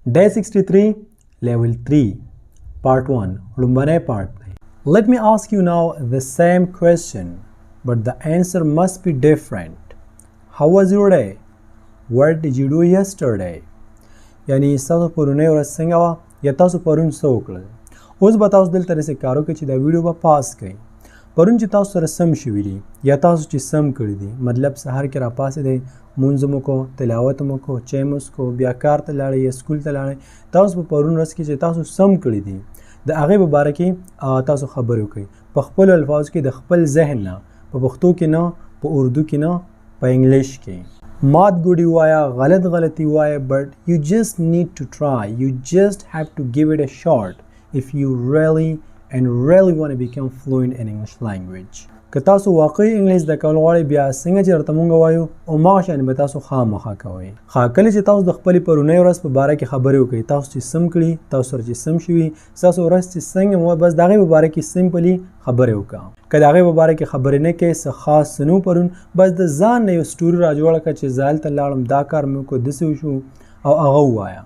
Day 63, Level 3, Part 1, لومبنی part دی. Let me ask you now the same question, but the answer must be different. How was your day? What did you do yesterday? یعنی تاسو پرونی ورځ څنګه وه یا تاسو پرون څه وکړل. اوس به تاسو دلته داسې کار وکړئ چې دا ویډیو به پاس کړئ. پرون چې تاسو سره سم شوي دي یا تاسو چې سم کړي دي، مطلب سهار کې راپاڅېدئ، مونځ مو کو، تلاوت مو کو، چای مو څښو، بیا کار ته لاړئ یا سکول ته لاړئ، تاسو په پرون ورځ کې چې تاسو سم کړي دي د هغې په باره کې تاسو خبرې وکړئ په خپلو الفاظو کې، د خپل ذهن نه، په پښتو کې نه، په اردو کې نه، په انګلیش کې. مات ګوډي وایه، غلطي وایه، but you just need to try. You just have to give it a shot if you really want to become fluent in English language. که تاسو واقعي انګلیش زده کول غواړئ، بیا څنګه چې درته مونږ وایو هماغه شانې به تاسو خامخا کوئ. کله چې تاسو د خپلې پرونۍ ورځ په باره کې خبرې وکړئ، تاسو چې سم کړي، تاسو سره چې سم شوي، ستاسو ورځ چې څنګه وه، بس د هغې په باره کې سمپلي خبرې وکړه. که د هغې په باره کې خبرې نه کوې، څه خاص څه نه پرون، بس د ځان نه یو سټوري راجوړه کړه چې زه هلته لاړم، دا کار مې وکړو، داسې وشو، او هغه ووایه.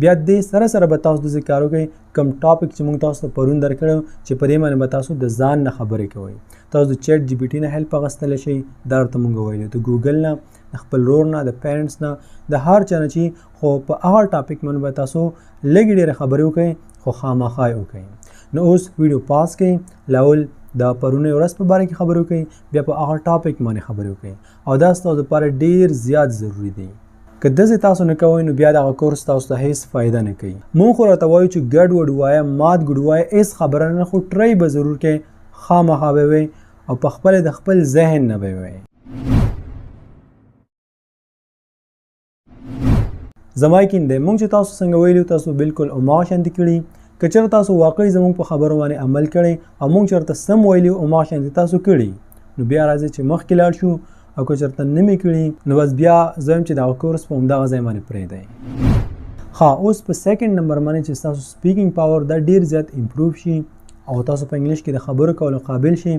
بیا دې سره به تاسو داسې کار وکړئ کوم ټاپک چې موږ تاسو ته پرون درکړی چې په دې باندې به تاسو د ځان نه خبرې کوئ. تاسو د چیټ جی پی ټي نه هیلپ اخیستلی شئ، دا درته موږ ویلي، د ګوګل نه، د خپل ورور نه، د پیرنټس نه، د هر چا نه چې خو په هغه ټاپک باندې به تاسو لږې ډېرې خبرې وکړئ، خو خامخا یې وکړئ. نو اوس ویډیو پاس کړئ، لاول د پرونۍ ورځ په باره کې خبرې وکړئ، بیا په هغه ټاپک باندې خبرې وکړئ، او دا ستاسو لپاره ډېر زیات ضروري دی. که داسې تاسو نه کوئ نو بیا دغه کورس تاسو ته هیڅ فایده نه کوي. مونږ خو راته وایو چې ګډ وډ ووایه، مات ګوډ ووایه، هیڅ خبره نه، خو ټرای به ضرور کوئ، خامخا به وئ او په خپله د خپل ذهن نه به وئ. زما یقین دی مونږ چې تاسو څنګه ویلي تاسو بالکل هماغه شانتې کړي. که چېرته تاسو واقعي زموږ په خبرو باندې عمل کړی او مونږ چېرته سم ویلي هماغه شانتې تاسو کړي، نو بیا راځئ چې مخکې لاړ شو. او که چېرته نه مې کړي نو بس بیا زه وایم چې دغه کورس په همدغه ځای باندې پرېږدئ. اوس په سیکنډ نمبر باندې چې ستاسو سپیکینګ پاور دا ډېر زیات امپروف شي او تاسو په انګلیش کې د خبرو کولو قابل شي،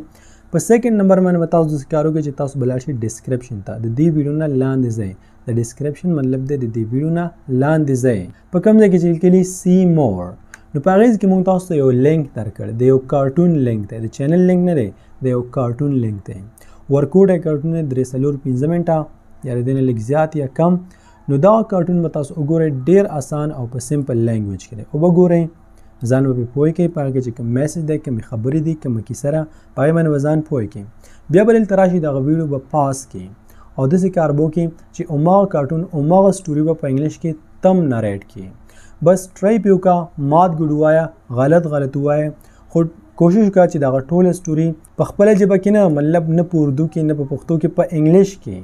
په سیکنډ نمبر باندې به تاسو داسې کار وکړئ چې تاسو به لاړ شئ ډسکرپشن ته، د دې ویډیو نه لاندې ځای. د ډسکرپشن مطلب دی د دې ویډیو نه لاندې ځای په کوم ځای کې چې لیکلي سی مور، نو په هغې کې موږ تاسو ته یو لینک درکړی، د یو کارټون لینک دی، د چینل لینک نه دی، د یو کارټون لینک دی. ورکوټ یې کارټون دی 3-4-5 منټه یا د دې نه لږ زیات یا کم. نو دا کارټون به تاسو وګورئ، ډېر آسان او په سمپل لینګویج کې دی. وګورئ، ځان به پرې پوه کړئ، په هغه کې چې کوم میسج دی، کومې خبرې دي، کومه کیسه ده، په هغې باندې به ځان پوه کړئ. بیا به دلته راشئ، دغه ویډیو به پاس کړئ او داسې کار به وکړئ چې هماغه کارټون، هماغه سټوري به په انګلیش کې تم نریټ کړئ. بس ټرای پې وکړه، مات ګوډ ووایه، غلط ووایه، خو کوشش وکړه چې دغه ټوله سټوري په خپله ژبه کې نه، مطلب نه په اردو کې، نه په پښتو کې، په انګلیش کې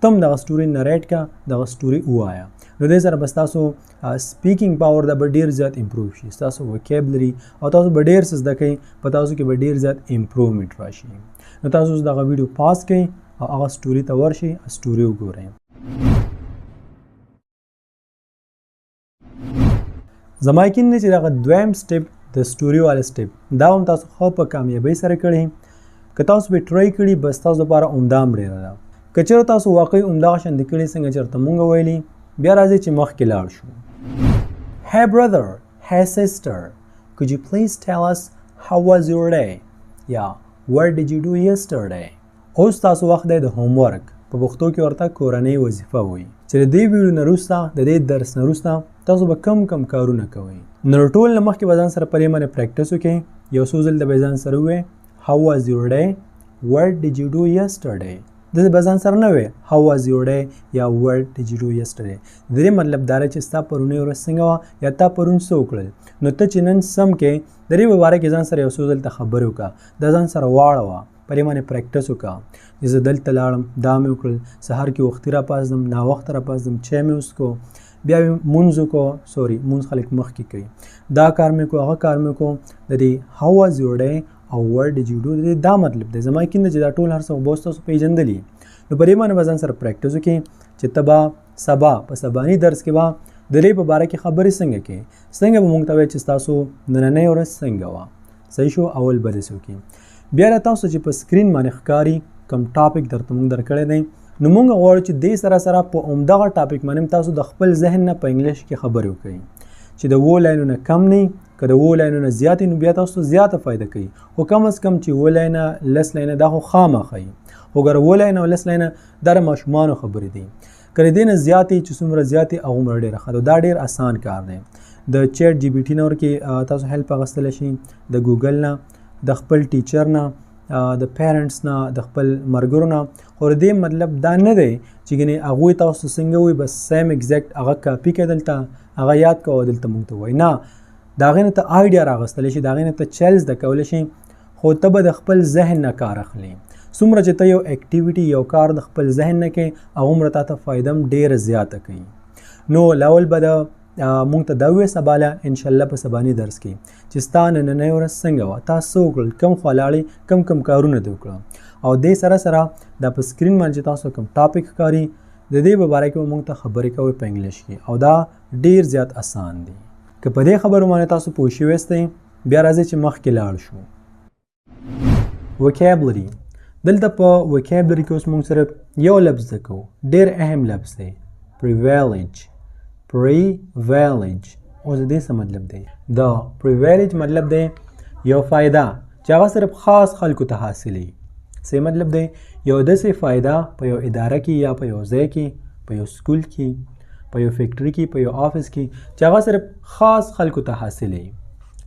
تم دغه سټوري نریټ کړه، دغه سټوري ووایه. نو دې سره به ستاسو سپیکینګ پاور دا به ډېر زیات امپروف شي، ستاسو وکیبلري او تاسو به ډېر څه زده کوئ، په تاسو کې به ډېر زیات امپروومنټ راشي. نو تاسو اوس دغه ویډیو پاس کړئ او هغه سټوري ته ورشئ، سټوري وګورئ. زما یقین دی چې دغه دویم سټپ د سټوري والا سټپ دا هم تاسو ښه په کامیابۍ سره کړی. که تاسو به ټرای کړي بس تاسو لپاره عمده هم ډېره ده. که چېرته تاسو واقعي همدغه شانتې کړي څنګه چې درته مونږ ویلي، بیا راځئ چې مخکې لاړ شو. Hey brother, hey sister, could you please tell us how was your day? Yeah, what did you do yesterday? اوس تاسو وخت دی د هومورک، په پښتو کې ورته کورنۍ وظیفه وایي، چې د دې ویډیو نه وروسته، د دې درس نه وروسته تاسو به کم کارونه کوئ. نو ټول نه مخکې به ځان سره په دې باندې پریکټس وکړئ. یو څو ځل به ځان سره ووایئ how was your day, what did you do yesterday. داسې به ځان سره نه وایئ how was your day یا what did you do yesterday. د دې مطلب دا دی چې ستا پرونۍ ورځ څنګه وه یا تا پرون څه وکړل. نو ته چې نن سم کې د دې په باره کې ځان سره یو څو ځل ته خبرې وکړه، دا ځان سره واړوه، په دې باندې پریکټس وکړه چې زه دلته لاړم، دا مې وکړل، سهار کې وختي راپاڅېدم، ناوخته راپاڅېدم، چای مې وڅښو، بیا مې مونځ وکړو، مونځ خلک مخکې کوي، دا کار مې وکړو، هغه کار مې وکړو. د دې how was your day او what did you do د دې دا مطلب دی. زما یقین دی چې دا ټول هر څه به اوس تاسو پېژندلي. نو په دې باندې به ځان سره پریکټس وکړئ چې ته به سبا په سباني درس کې به د دې په باره کې خبرې څنګه کوې، څنګه به مونږ ته وایې چې ستاسو نننۍ ورځ څنګه وه. صحیح شو؟ اول به داسې وکړئ. بیا تاسو چې په سکرین باندې ښکاري کوم ټاپک درته مونږ درکړی دی نو موږ غواړو چې دې سره سره په همدغه ټاپک باندې تاسو د خپل ذهن نه په انګلیش کې خبرې وکړئ چې د 7 لاینونو کم نه که د 7 لاینونو زیات نو بیا تاسو زیاته فایده کوي خو کم از کم چې 7 لاینه 10 لاینه دا خو خامخا وي خو ګره 7 لاینه او 10 لاینه دا د ماشومانو خبرې دي که د دې نه زیاتې چې څومره زیاتې هغومره ډېره ښه ده دا ډېر اسان کار دی د چیټ جی بي ټي نه ورکې تاسو هیلپ اخیستلی شئ د ګوګل نه د خپل ټیچر نه د پیرنټس نه د خپل ملګرو نه خو د دې مطلب دا نه دی چې ګنې هغوی تاسو څنګه وي بس سیم ایګزیکټ هغه کاپي کړه دلته هغه یاد کوه دلته موږ ته وایي نه د هغې نه ته آیډیا راغوستلی شي د هغې نه ته چل زده کولی شي خو ته به د خپل ذهن نه کار اخلي څومره چې ته یو اکټیویټي یو کار د خپل ذهن نه کوې هغومره تا ته فایده هم ډېره زیاته کوي نو لاول به د مونږ ته دا ووایه سبا له انشاءالله په سباني درس کې چې ستا نننۍ ورځ څنګه وه تا څه وکړل کم خوا لاړې کم کارونه دې وکړه او دې سره سره دا په سکرین باندې چې تاسو کوم ټاپک ښکاري د دې په باره کې به مونږ ته خبرې کوئ په انګلیش کې او دا ډېر زیات اسان دی که په دې خبرو باندې تاسو پوه شوي یاستئ بیا راځئ چې مخکې لاړ شو وکیبلري دلته په وکیبلري کې اوس مونږ صرف یو لفظ زده کوو ډېر اهم لفظ دی پریویلیج پریویلیج اوس د دې څه مطلب دی د پریویلیج مطلب دی یو فایده چې هغه صرف خاص خلکو ته حاصلي څه مطلب دی یو داسې فایده په یو اداره کې یا په یو ځای کې په یو سکول کې په یو فیکټري کې په یو آفس کې چې هغه صرف خاص خلکو ته حاصلي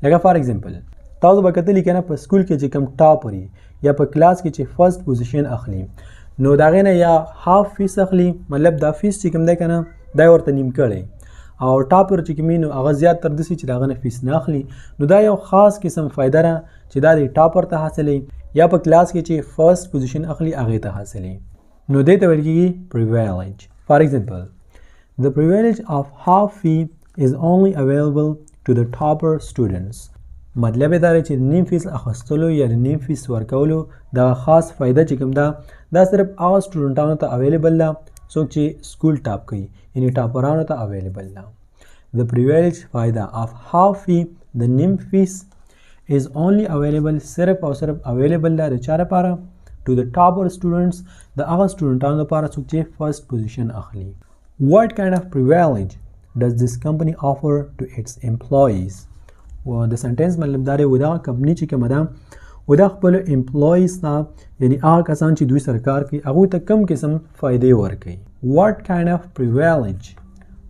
لکه فار ایگزامپل تاسو به کتلی کنه په سکول کې چې کم ټاپر یا په کلاس کې چې فرست پوزیشن اخلي نو د هغې نه یا هاف فیس اخلي مطلب دا فیس چې کوم دی که نه دا یې ورته نیم کړی او ټاپر چې کوم نو هغه زیات تر داسې چې د هغه نه فیس نه اخلي نو دا یو خاص قسم فایده ده چې دا د ټاپر ته حاصلي یا په کلاس کې چې فرست پوزیشن اخلي هغې ته حاصلي نو دې ته ویل کېږي پریویلیج فار ایگزامپل The privilege of half fee is only available to the topper students. مطلب دا دی چې نیم فیس اخیستلو یا نیم فیس ورکولو دا خاص فایده چې کوم ده دا صرف هغه سټوډنټانو ته اویلیبل ده څوک چې سکول ټاپ کوي یعنې ټاپرانو ته اویلیبل ده The privilege فایده of half fee د نیم فیس is only available صرف او صرف اویلیبل ده د چا لپاره to the topper students د هغه سټوډنټانو لپاره څوک چې فرست پوزیشن اخلي What kind of privilege does this company offer to its employees? و د سنټنس مطلب دا دی و دغه کمپني چې کومه ده و د خپلو امپلویز ته یعنې هغه کسان چې دوی سره کار کوي هغوی ته کم قسم فایدې ورکوي What kind of privilege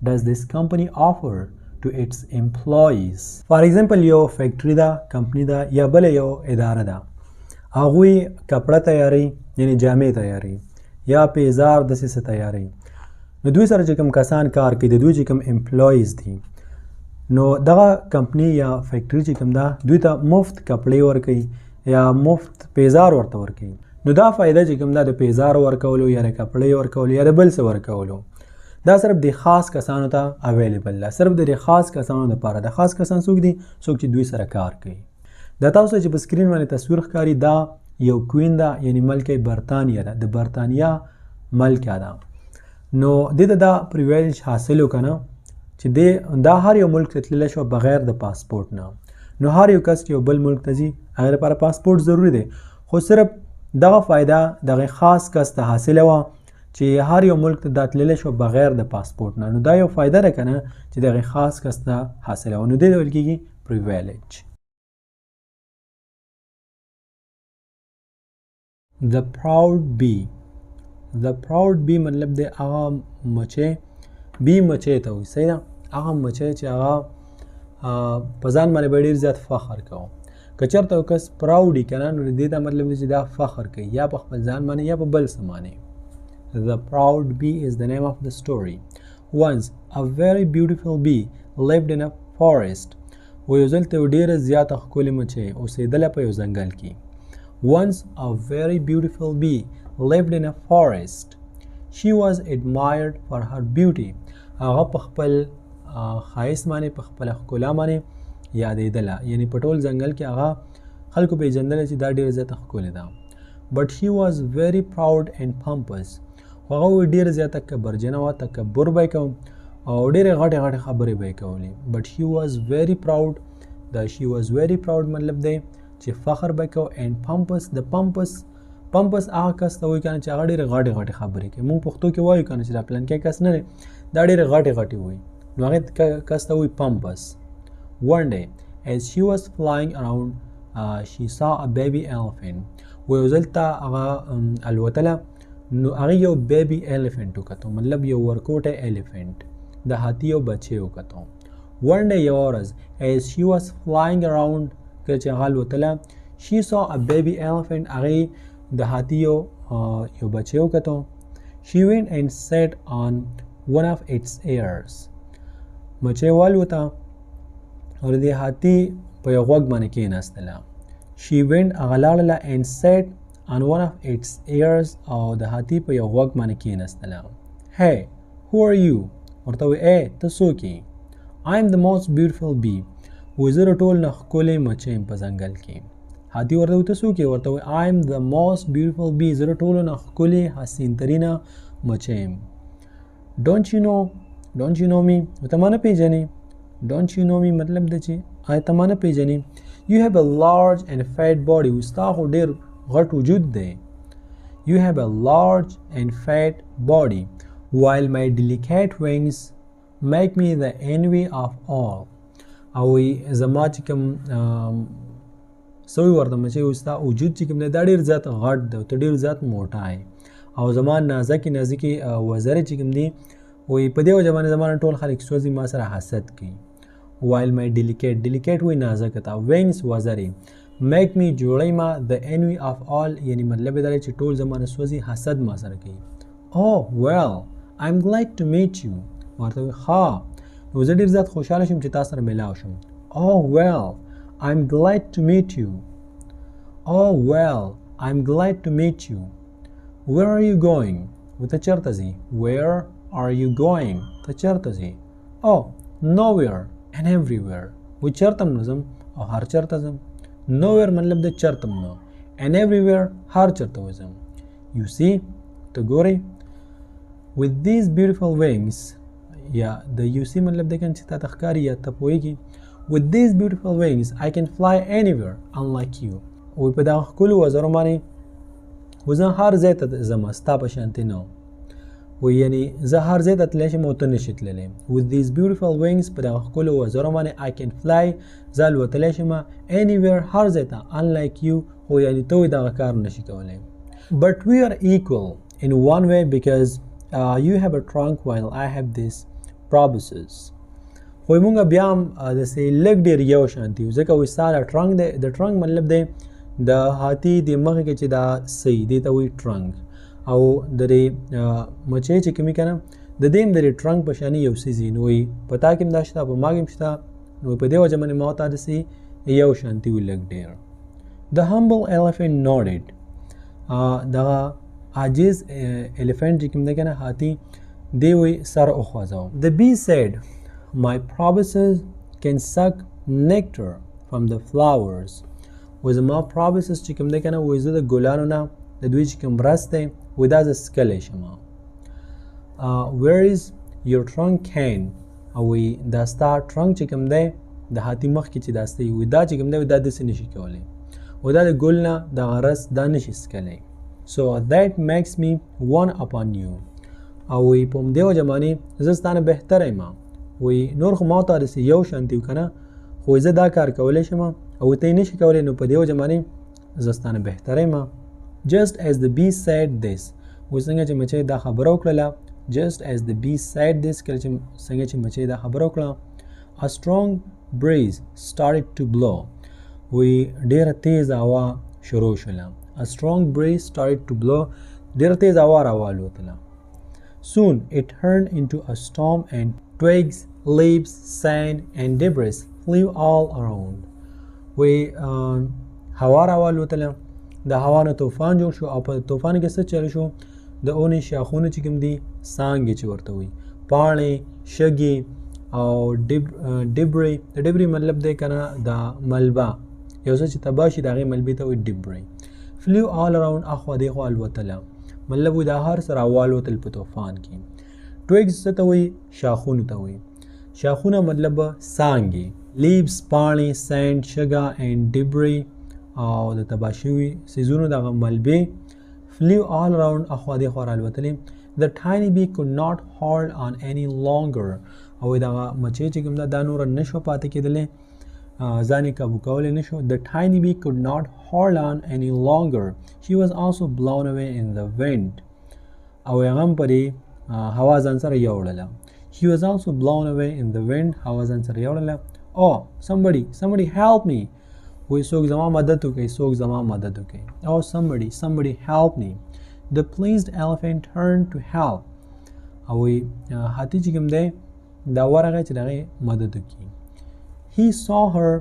does this company offer to its employees? For example یو فیکټري ده کمپني ده یا بله یو اداره ده هغوی کپړه تیاروي یعنې جامې تیاروي یا پیزار داسې څه تیاروي نو دوی سره چې کوم کسان کار کوي د دوی چې کوم امپلویز دي نو دغه کمپنی یا فیکټري چې کوم ده دوی ته مفت کپړې ورکوي یا مفت پیزار ورته ورکوي نو دا فایده چې کوم ده د پیزار ورکولو یا د کپړې ورکولو یا د بل څه ورکولو دا صرف د خاص کسانو ته اویلیبل ده صرف د خاص کسانو لپاره د خاص کسان څوک دي څوک چې دوی سره کار کوي دا تاسو چې په سکرین باندې تصویر ښکاري دا یو کوین ده یعنې ملکه برطانیه ده د برطانیه ملکه ده نو دې ته دا پریویلیج حاصل وکنه چې دا هر یو ملک ته تللی شو بغیر د پاسپورټ نه نو هر یو کس یو بل ملک ته ځي هغې لپاره پاسپورټ ضروري دی خو صرف دغه فایده دغه خاص کس ته حاصله وه چې هر یو ملک ته دا تللی شو بغیر د پاسپورټ نه نو دا یو فایده ده که نه چې دغه خاص کس ته حاصله وه نو دې ته ویل کېږي پریویلیج The proud bee The proud bee مطلب دی هغه مچۍ بی مچۍ ته وایي صحیح ده هغه مچۍ چې هغه په ځان باندې به ډېر زیات فخر کوو که چېرته یو کس پراوډ وي که نه نو دې ته مطلب دی چې دا فخر کوي یا په خپل ځان باندې یا په بل څه باندې The proud bee is the name of the story Once a very beautiful bee lived in a forest و یو ځل ته یو ډېره زیاته ښکلې مچۍ اوسېدله په یو ځنګل کې Once a very beautiful bee lived in a forest. She was admired for her beauty. هغه په خپل ښایست باندې په خپله ښکلا باندې یادېدله یعنې په ټول ځنګل کې هغه خلکو پېژندله چې دا ډېره زیاته ښکلې ده But she was very proud and pompous. هغه ډېره زیاته کبرجنه وه تکبر به یې کوم او ډېرې غټې غټې خبرې به یې کولې But she was very proud دا she was very proud مطلب دی چې فخر به کو and pompous د پمپس هغه کس ته وایي کنه چې هغه ډېرې غټې غټې خبرې کوي. موږ پښتو کې وایو کنه چې دا پلانکی کس نه دی دا ډېرې غټې غټې وایي نو هغې کس ته وایي پمپس. One day as she was flying around she saw a baby elephant. یو ځل ته هغه الوتله نو هغې یو بیبي ایلیفنټ وکتو مطلب یو ورکوټی ایلیفنټ د هاتي یو بچی وکتو. One day یوه ورځ as she was flying around کله چې هغه الوتله she saw a baby elephant هغې د هاتي یو بچی وکتو. She went and sat on one of its ears. مچۍ والوته او د دې هاتي په یو غوږ باندې کېناستله. She went هغه لاړله and sat on one of its ears او د هاتي په یو غوږ باندې کېناستله. Hey, who are you? ورته وایي ای ته څوک یې؟ I am the most beautiful bee. وایي زه د ټول نه ښکلی مچۍ یم په ځنګل کې. هاتي ورته وایي ته څوک یې؟ ورته وایي I am the most beautiful bee. زه د ټولو نه ښکلې حسینترینه مچۍ یم. Don't you know me? ته ما نه پېژنې. Don't you know me مطلب دی چې آیا ته ما نه پېژنې. You have a large and fat body. وایي ستا خو ډېر غټ وجود دی. You have a large and fat body while my delicate wings make me the envy of all. او زما چې کوم سوی ورته مچۍ وایي ستا وجود چې کوم دی دا ډېر زیات غټ دی او ته ډېر زیات موټا یې او زما نازکې وزرې چې کوم دي وایي په دې وجه باندې زما نه ټول خلک سوځي ما سره حسد کوي. While my delicate وایي نازکه ته wings وزرې make me جوړی ما the envy of all یعنی مطلب یې دا دی چې ټول زما نه سوځي حسد ما سره کوي. Oh well I'm glad to meet you. ورته وایي ښه نو زه ډېر زیات خوشحاله شوم چې تا سره میلاو شم. Oh well I'm glad to meet you. Oh well I'm glad to meet you. Where are you going? ته چېرته ځې؟ Where are you going? ته چېرته ځې؟ Oh nowhere and everywhere. وایي چېرته هم نه ځم او هر چېرته ځم. Nowhere مطلب دی چېرته هم نه and everywhere هر چېرته وځم. You see ته ګورې with these beautiful wings یا د you see مطلب دی کنه چې تا ته ښکاري یا ته پوهېږي. With these beautiful wings I can fly anywhere unlike you. وایي په دغه ښکلو وزرو باندې زه هر ځای ته ځم ستا په شانتې نه. وایي یعنې زه هر ځای ته تللی شم او ته نشي تللی. With these beautiful wings په دغه ښکلو وزرو باندې I can fly زه الوتلی شم anywhere هر ځای ته unlike you خو یعنې ته وایي دغه کار نشي کولی. But we are equal in one way because you have a trunk while I have these proboscis. خو مونږ بیا هم داسې لږ ډېر یو شانتي یو ځکه وایي ستا د ټرنک دی د ټرنک مطلب دی د هاتي د مخې کې چې دا صحیح دې ته وایي ټرنک او د دې مچۍ چې کومې که نه د دې هم د دې ټرنک په شانې یو څیز وي نو وایي په تا کې هم دا شته په ما کې هم شته نو په دې وجه باندې ما ورته داسې یو شانتي وي لږ ډېر. The humble elephant nodded. دغه عاجز elephant چې کوم دی که نه هاتي دی وایي سر وخوځاو. The bee said my proboscis can suck nectar from the flowers. وایي زما proboscis چې کوم دی که نه وایي زه د ګلانو نه د دوی چې کوم رس دی وایي دا زه څکلی شم. Where is your trunk can? او وایي دا ستا ټرنک چې کوم دی د هاتي مخ کې چې دا ستی وایي دا چې کوم دی وایي دا داسې نشي کولی وایي دا د ګل نه دغه رس دا نشي څکلی. So that makes me one upon you. او وایي په همدې وجه باندې زه ستا نه بهتره یم. وایي نور خو ما ته داسې یو شانتي و که نه خو زه دا کار کولی شم او ته یې نشي کولی نو په دې وجه باندې زه ستا نه بهتره یم. Just as the bee said this. وایي څنګه چې مچۍ دا خبره وکړله just as the bee said this کله چې څنګه چې مچۍ دا خبره وکړه a strong breeze started to blow. وایي ډېره تیز هوا شروع شوله. A strong breeze started to blow. ډېره تیز هوا راوالوتله. Soon it turned into a storm and twigs, leaves, sand and debris flew all around. وایي هوا راوالوتله د هوا نه طوفان جوړ شو او په طوفان کې څه چل شو د اونې شاخونه چې کوم دي څانګې چې ورته وایي پاڼې شګې او ډبرې د ډبرې مطلب دی که نه د ملبه یو څه چې تباه شي د هغې ملبې ته وایي ډبرې. flew all around اخوا دېخوا الوتله مطلب وایي دا هر څه راوالوتل په طوفان کې. twigs څه ته وایي شاخونو ته وایي شاخونه مطلب څانګې leaves پاڼې sand شګه and debris او د تباه شوي څیزونو دغه ملبې flew all around اخوا دې خوا رالوتلې. The tiny bee could not hold on any longer. او دغه مچۍ چې کوم ده دا نوره نشوه پاتې کېدلی، ځان یې قابو کولی نشو. The tiny bee could not hold on any longer. She was also blown away in the wind. او هغه هم پرې هوا ځان سره یوړله. She was also blown away in the wind. هوا ځان سره یوړله. Oh, somebody help me. وی څوک زما مدد وکړي، څوک زما مدد وکړي. Oh, somebody help me. The pleased elephant turned to help. او وی هاتي چې کوم دی دا ورغی چې د هغې مدد وکړي. He saw her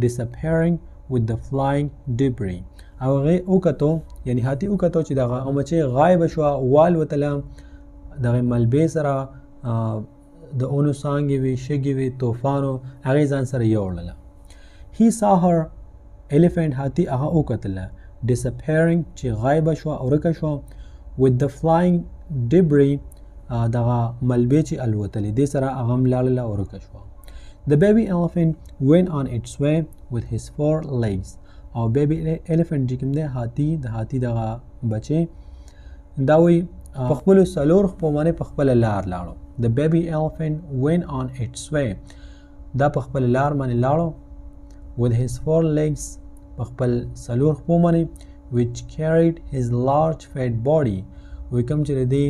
disappearing with the flying debris. او هغې وکتو، یعنی هاتي وکتو چې دغه مچۍ غایبه شوه، والوتله دغې ملبې سره، د اونو څانګې وې، شګې وې، طوفانو، هغې ځان سره یوړله. He saw her elephant هاتي هغه وکتله disappearing چې غایبه شوه او ورکه شوه with the flying debris دغه ملبې چې الوتلې دې سره هغه هم لاړله او ورکه شوه. The baby elephant went on its way with his 4 legs. او baby elephant چې کوم دی د هاتي دغه بچې دا وایي په خپلو 4 خپو باندې په خپله لار لاړو. The baby elephant went on its way. دا په خپل لار باندې لاړو with his 4 legs په خپل 4 خپو باندې which carried his large fat body. وی کوم چې د دې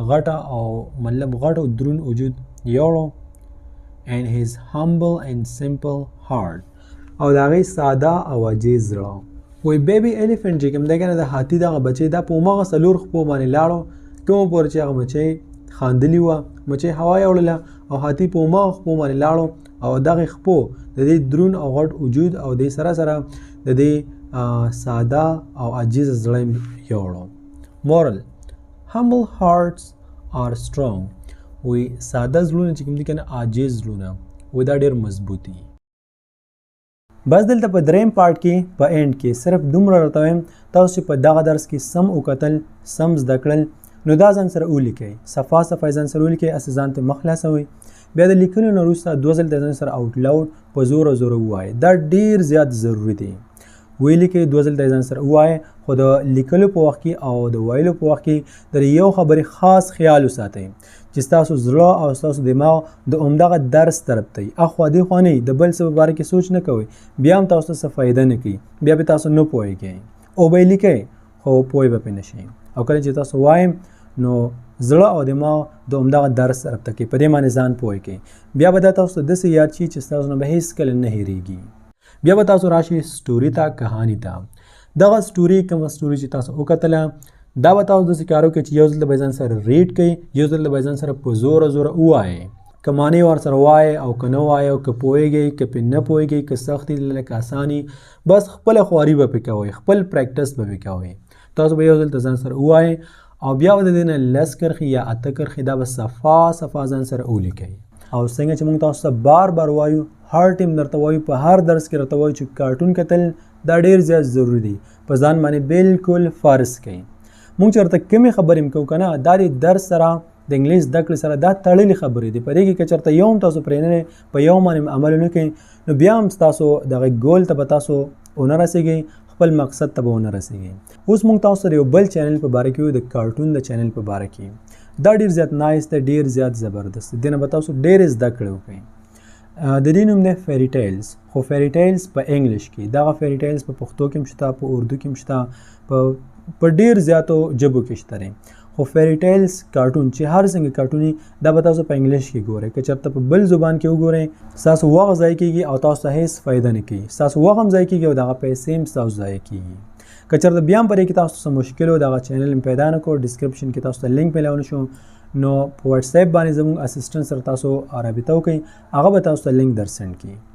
غټه او مطلب غټ او درون وجود یوړو and his humble and simple heart. او د هغې ساده او عاجز زړه. وی بیبي ایلیفنټ چې کوم دی که نه د هاتي دغه بچی دا په هماغه 4 خپو باندې لاړو کومه پورې چې هغه مچۍ خاندلي وه، مچۍ هوا یې وړله او هاتي په هماغه خپو باندې لاړو او دغې خپو د دې درون او غټ وجود او دې سره سره د دې ساده او عاجز زړه یوړو. Moral: humble hearts are strong. وی ساده زړونه چې کوم دي که نه عاجز زړونه وی دا ډېر مضبوط دي. بس دلته په 3م پارټ کې په اینډ کې صرف دومره راته وایم تاسو چې په دغه درس کې سم وکتل، سم زده کړل، نو دا ځان سره ولیکئ، صفا صفا ځان سره ولیکئ، هسې ځان ته مخ خلاصوئ. بیا د لیکلو نه وروسته 2 ځله ځان سره آوټ لاوډ په زوره زوره ووایئ. دا ډېر زیات ضروري دی. ویلي کې 2 ځله ځان سره ووایئ، خو د لیکلو په وخت کې او د ویلو په وخت کې د یو خبرې خاص خیال وساتئ چې ستاسو زړه او ستاسو دماغ د همدغه درس طرف ته وي، اخوا دې خوا نه وي، د بل څه په باره کې سوچ نه کوئ، بیا هم تاسو ته څه فایده نه کوي، بیا به تاسو نه پوهېږئ. او به یې لیکئ خو پوه به پرې نه شئ. او کله چې تاسو وایم نو زړه او دماغ د همدغه درس طرف ته کوي، په دې باندې ځان پوه کړئ. بیا به دا تاسو ته داسې یاد شي چې ستاسو نه به هېڅکله نه هېرېږي. بیا به تاسو راشئ سټوري ته، کهاني ته. دغه سټوري کومه سټوري چې تاسو وکتله دا به تاسو داسې کار وکړئ چې یو ځل به ځان سره ریډ کړئ، یو ځل به ځان سره په زوره زوره ووایئ، که معنی ورسره وایئ او که نه وایئ، او که پوهېږئ که پرې نه پوهېږئ، که سخت دي لکه اساني، بس خپله خواري به پرې کوئ، خپل پریکټس به پرې کوئ. تاسو به یو ځل ته ځان سره ووایئ او بیا به د دې نه 10 کرښې یا 8 کرښې دا به صفا صفا ځان سره ولیکئ. او څنګه چې موږ تاسو ته بار بار وایو، هر ټیم درته وایو، په هر درس کې درته وایو چې کارټون کتل دا ډېر زیات ضروري دی، په ځان باندې بالکل فرض کړئ. موږ چې ورته کومې خبرې هم کوو که نه، دا د درس سره د انګلیس زده کړې سره دا تړلې خبرې دي. په دې کې که چېرته یو هم تاسو پرې نه په یو باندې عمل ونه کوئ نو بیا هم ستاسو دغه ګول ته به تاسو ونه رسېږئ، خپل مقصد ته به ونه رسېږئ. اوس موږ تاسو سره یو بل چینل په باره کې وایو، د کارټون د چینل په باره کې. دا ډېر زیات نایس دی، ډېر زیات زبردست دی، دې نه به تاسو ډېرې زده کړې وکړئ. د دې نوم دی فیری ټیلز، خو فیری ټیلز په انګلیش کې، دغه فیری ټیلز په پښتو کې هم شته، په اردو کې هم شته، په ډېر زیاتو ژبو کې شته دی. خو فیری ټیلز کارټون چې هر څنګه کارټوني دا به تاسو په انګلیش کې ګورئ. که چېرته په بل زبان کې وګورئ ستاسو وخت ضایع کېږي او تاسو ته هېڅ فایده نه کوي، ستاسو وخت هم ضایع کېږي او دغه پیسې هم ستاسو ضایع کېږي. که چېرته بیا هم په دې کې تاسو څه مشکل و، دغه چینل هم پیدا نه کړو، ډسکرپشن کې تاسو ته لینک میلاو نه شو، نو په واتساپ باندې زموږ اسسټنټ سره تاسو رابطه وکړئ، هغه به تاسو ته لینک در سینډ کړي.